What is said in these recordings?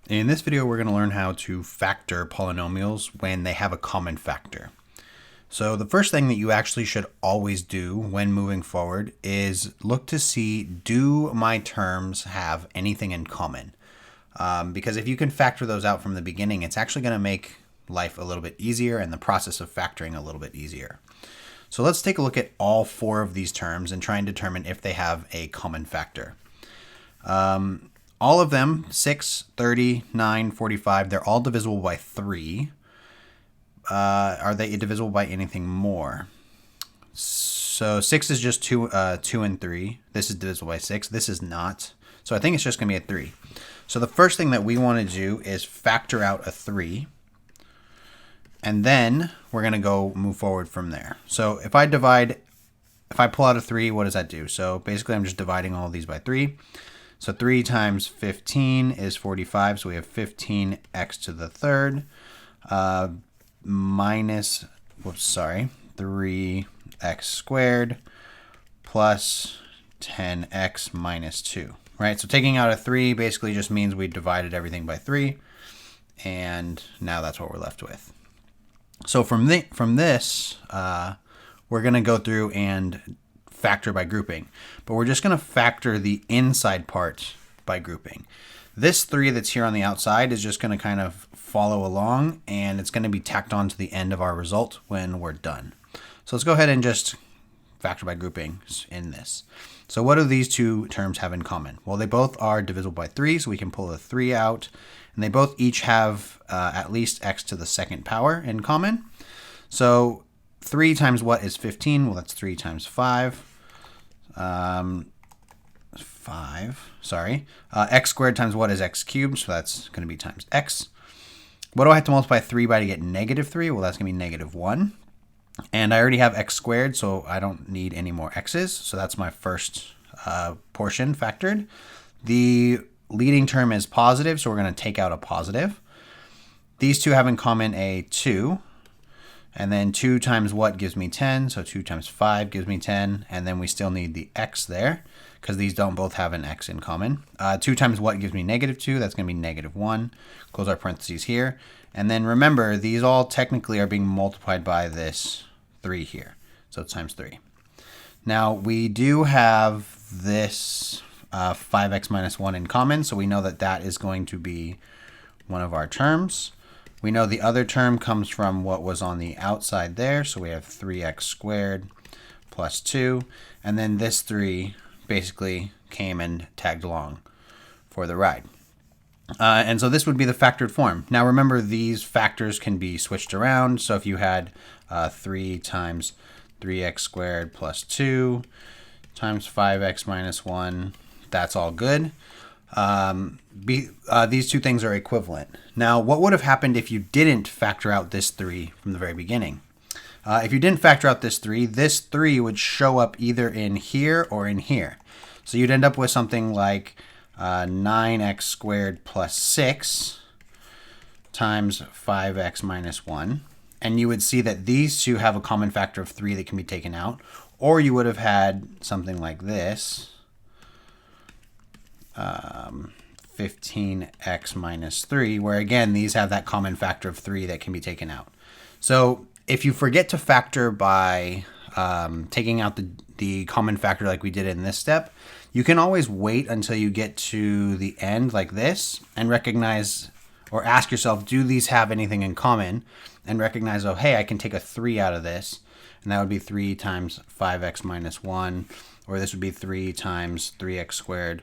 In this video, we're going to learn how to factor polynomials when they have a common factor. So the first thing that you actually should always do when moving forward is look to see, do my terms have anything in common? Because if you can factor those out from the beginning, it's actually going to make life a little bit easier and the process of factoring a little bit easier. So let's take a look at all four of these terms and try and determine if they have a common factor. All of them, 6, 30, 9, 45, they're all divisible by 3. Are they divisible by anything more? So 6 is just 2 and 3. This is divisible by 6. This is not. So I think it's just going to be a 3. So the first thing that we want to do is factor out a 3. And then we're going to go move forward from there. So if I pull out a 3, what does that do? So basically I'm just dividing all of these by 3. So 3 times 15 is 45. So we have 15x to the third minus, 3x squared plus 10x minus 2. Right? So taking out a 3 basically just means we divided everything by 3. And now that's what we're left with. So from this, we're going to go through and factor by grouping, but we're just going to factor the inside part by grouping. This 3 that's here on the outside is just going to kind of follow along, and it's going to be tacked on to the end of our result when we're done. So let's go ahead and just factor by grouping in this. So what do these two terms have in common? Well, they both are divisible by 3, so we can pull the 3 out, and they both each have at least x to the second power in common. So 3 times what is 15? Well, that's 3 times 5. X squared times what is x cubed? So that's going to be times x. What do I have to multiply 3 by to get negative 3? Well, that's going to be negative 1. And I already have x squared, so I don't need any more x's. So that's my first portion factored. The leading term is positive, so we're going to take out a positive. These two have in common a 2. And then 2 times what gives me 10, so 2 times 5 gives me 10, and then we still need the x there, because these don't both have an x in common. 2 times what gives me negative 2, that's going to be negative 1. Close our parentheses here. And then remember, these all technically are being multiplied by this 3 here, so it's times 3. Now, we do have this 5x minus 1 in common, so we know that that is going to be one of our terms. We know the other term comes from what was on the outside there, so we have 3x squared plus 2, and then this 3 basically came and tagged along for the ride. And so this would be the factored form. Now remember, these factors can be switched around, so if you had 3 times 3x squared plus 2 times 5x minus 1, that's all good. These two things are equivalent. Now, what would have happened if you didn't factor out this 3 from the very beginning? If you didn't factor out this 3 would show up either in here or in here. So you'd end up with something like 9x squared plus 6 times 5x minus 1. And you would see that these two have a common factor of 3 that can be taken out. Or you would have had something like this. 15x minus 3, where again, these have that common factor of 3 that can be taken out. So if you forget to factor by taking out the common factor like we did in this step, you can always wait until you get to the end like this and recognize or ask yourself, do these have anything in common? And recognize, oh, hey, I can take a 3 out of this, and that would be 3 times 5x minus 1, or this would be 3 times 3x squared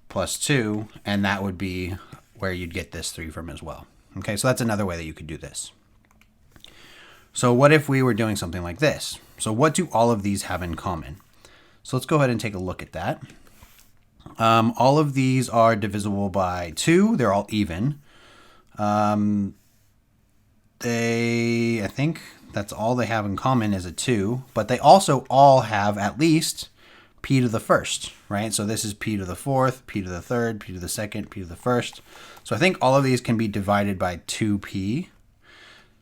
plus 2, and that would be where you'd get this 3 from as well. Okay, so that's another way that you could do this. So what if we were doing something like this? So what do all of these have in common? So let's go ahead and take a look at that. All of these are divisible by 2. They're all even. I think that's all they have in common is a 2, but they also all have at least p to the first, right? So this is p to the fourth, p to the third, p to the second, p to the first. So I think all of these can be divided by 2p.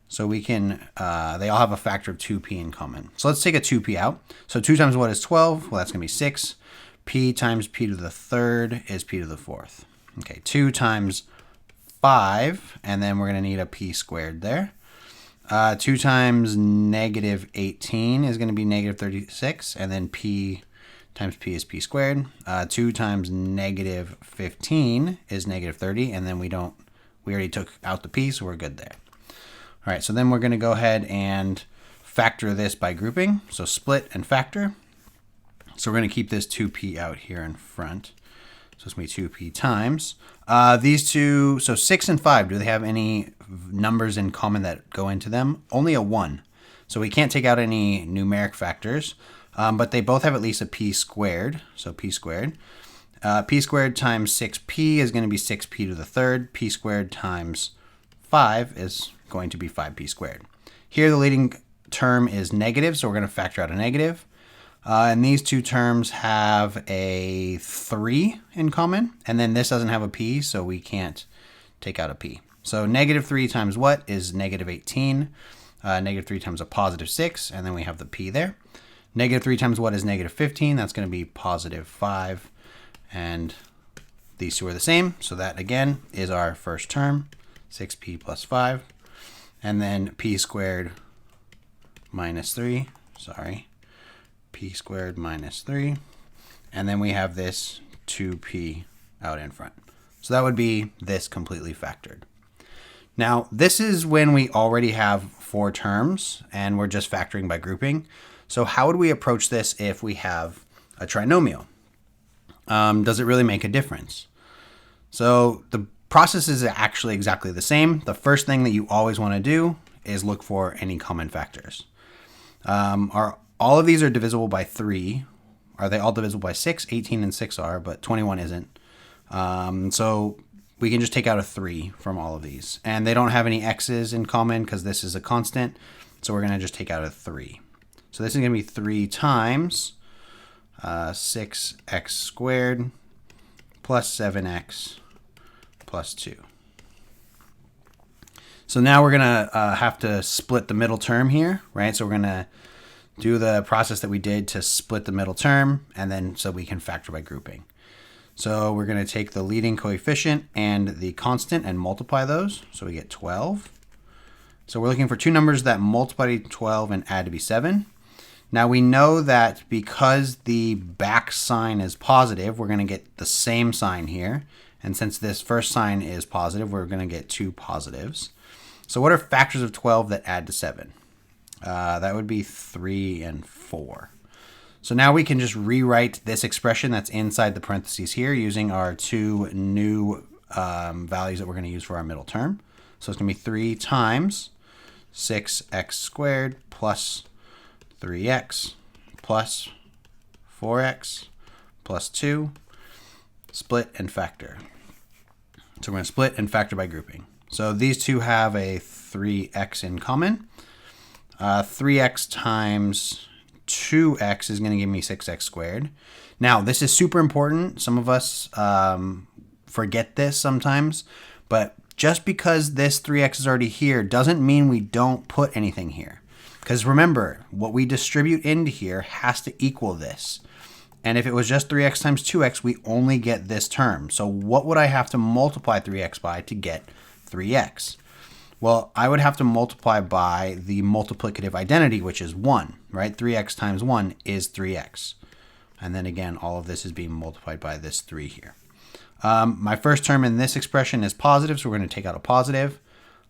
So we can, they all have a factor of 2p in common. So let's take a 2p out. So 2 times what is 12? Well, that's going to be 6. P times p to the third is p to the fourth. Okay, 2 times 5, and then we're going to need a p squared there. 2 times negative 18 is going to be negative 36, and then p times p is p squared. 2 times negative 15 is negative 30, and then we already took out the p, so we're good there. All right, so then we're going to go ahead and factor this by grouping. So split and factor. So we're going to keep this 2p out here in front. So it's going to be 2p times. These two, so 6 and 5, do they have any numbers in common that go into them? Only a 1. So we can't take out any numeric factors, but they both have at least a p squared. So p squared. P squared times 6p is going to be 6p to the third. P squared times 5 is going to be 5p squared. Here the leading term is negative, so we're going to factor out a negative. And these two terms have a 3 in common, and then this doesn't have a p, so we can't take out a p. So negative 3 times what is negative 18. Negative 3 times a positive 6, and then we have the p there. Negative 3 times what is negative 15. That's going to be positive 5, and these two are the same. So that, again, is our first term, 6p plus 5. And then p squared minus 3, p squared minus 3, and then we have this 2p out in front. So that would be this completely factored. Now, this is when we already have 4 terms and we're just factoring by grouping. So how would we approach this if we have a trinomial? Does it really make a difference? So the process is actually exactly the same. The first thing that you always want to do is look for any common factors. All of these are divisible by 3. Are they all divisible by 6? 18 and 6 are, but 21 isn't. So we can just take out a 3 from all of these. And they don't have any x's in common because this is a constant. So we're going to just take out a 3. So this is going to be 3 times 6x squared plus 7x plus 2. So now we're going to have to split the middle term here, right? So we're going to do the process that we did to split the middle term, and then so we can factor by grouping. So we're going to take the leading coefficient and the constant and multiply those. So we get 12. So we're looking for two numbers that multiply to 12 and add to be 7. Now we know that because the back sign is positive, we're going to get the same sign here. And since this first sign is positive, we're going to get 2 positives. So what are factors of 12 that add to 7? That would be 3 and 4. So now we can just rewrite this expression that's inside the parentheses here using our 2 new values that we're going to use for our middle term. So it's going to be 3 times 6x squared plus 3x plus 4x plus 2, split and factor. So we're going to split and factor by grouping. So these two have a 3x in common. 3x times 2x is going to give me 6x squared. Now, this is super important. Some of us forget this sometimes, but just because this 3x is already here doesn't mean we don't put anything here. Because remember, what we distribute into here has to equal this. And if it was just 3x times 2x, we only get this term. So what would I have to multiply 3x by to get 3x? Well, I would have to multiply by the multiplicative identity, which is 1, right? 3x times 1 is 3x. And then again, all of this is being multiplied by this 3 here. My first term in this expression is positive, so we're going to take out a positive.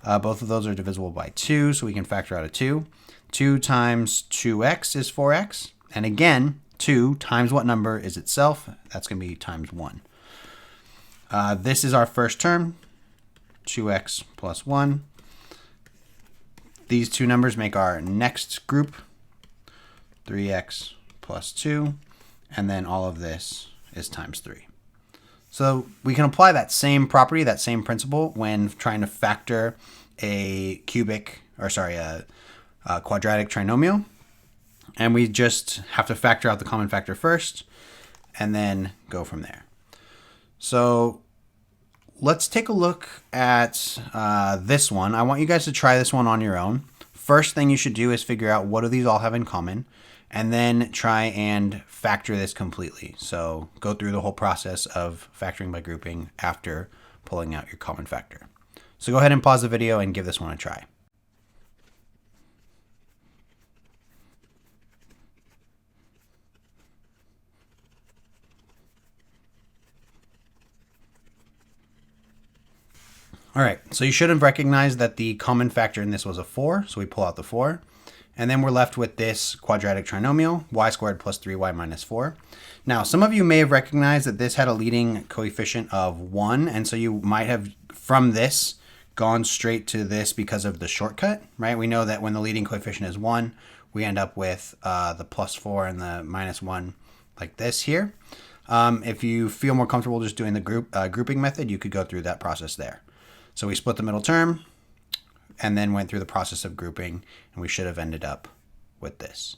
Both of those are divisible by 2, so we can factor out a 2. 2 times 2x is 4x. And again, 2 times what number is itself? That's going to be times 1. This is our first term, 2x plus 1. These two numbers make our next group, 3x plus 2. And then all of this is times 3. So we can apply that same property, that same principle, when trying to factor a quadratic trinomial. And we just have to factor out the common factor first and then go from there. So let's take a look at this one. I want you guys to try this one on your own. First thing you should do is figure out what do these all have in common, and then try and factor this completely. So go through the whole process of factoring by grouping after pulling out your common factor. So go ahead and pause the video and give this one a try. All right, so you should have recognized that the common factor in this was a 4, so we pull out the 4. And then we're left with this quadratic trinomial, y squared plus 3y minus 4. Now, some of you may have recognized that this had a leading coefficient of 1, and so you might have, from this, gone straight to this because of the shortcut, right? We know that when the leading coefficient is 1, we end up with the plus 4 and the minus 1 like this here. If you feel more comfortable just doing the grouping method, you could go through that process there. So we split the middle term and then went through the process of grouping, and we should have ended up with this.